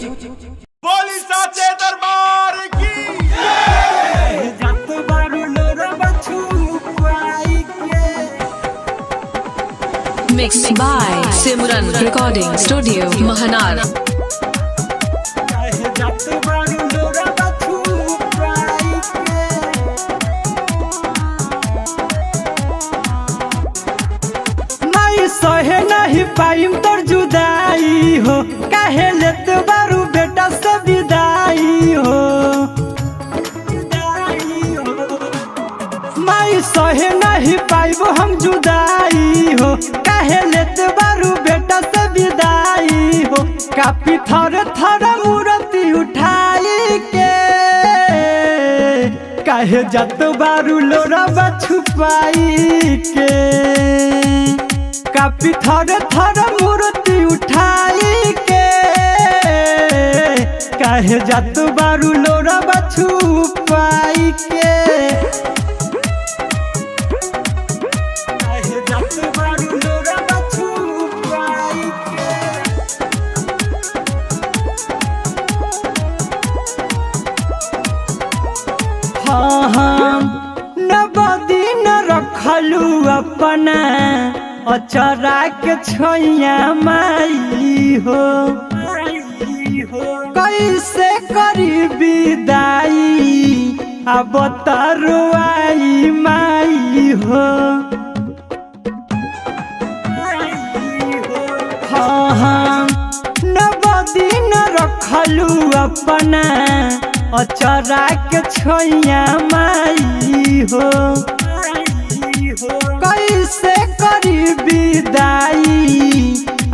बोली साचे दरबार की Mixed by Simran Recording Studio, Mahanar. सहे नहीं पाइम तोर जुदाई हो, काहे लेत बारू बेटा से विदाई हो। माई सहे नहीं पाइब हम जुदाई हो, काहे लेत बारू बेटा से विदाई हो। कापी थर थर मूर्ति उठाई के, काहे जत बारू लोरबा छुपाई के। कापी थर थर मूर्ति उठाई के, काहे जात बारू लोरबा छुपाई के। काहे जात बारू लोरबा छुपाई के। हाँ हाँ नबदी न रखलू अपना अचरा के छैया माई हो। कैसे करी विदाई अब तरुआई माई हो। हाँ हाँ नबदी न रखलू अपना अचरा के छैया माई हो। कैसे करी विदाई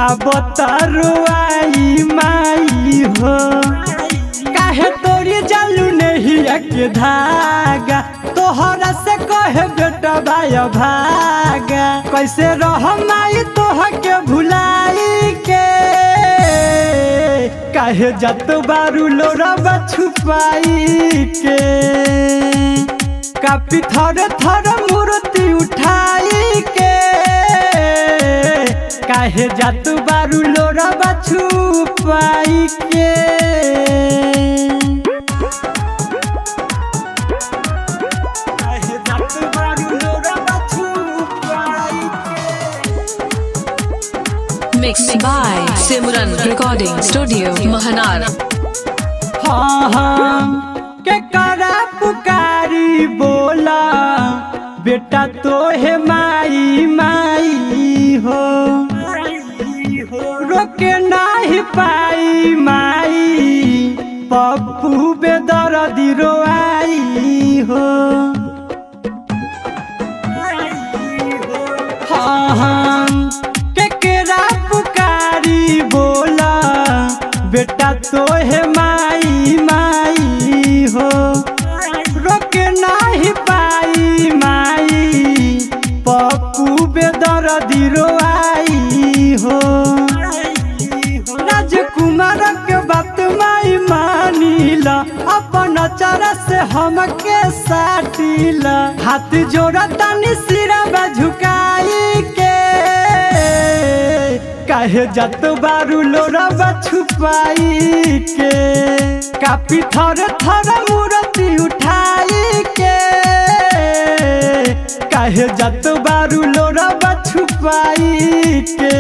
अब तरुआई माई हो। काहे तोरी जालू नहीं के धागा, तोहरा से कहे बेटा भाई भागा। कैसे रह माई तोह के भुलाई के, काहे जत बारू लोरबा छुपाई के। कापी थर थर मूर्ति उठाई के, काहे जात बारू लोरबा छुपाई के। काहे जात बारू लोरबा छुपाई के। Mixed by Simran Recording Studio, Mahanar. हाँ हाँ के करा पुकारी बोला बेटा तो है माई माई हो। रोके नहीं पाई माई पप्पू बेदर्दी रोआई हो। हाँ हाँ केकरा पुकारी बोला बेटा तो है माई माई हो। रोके नहीं पाई माई पप्पू बेदर्दी रोआई हो। राजकुमार के बात माई मानीला, अपन चरा से हमके साटीला। हाथ जोड़ा तनी सिरवा झुकाई के, काहे जात बारू लोरबा छुपाई के। कापी थर थर मूर्ति उठाई के, काहे जात बारू लोरबा छुपाई के।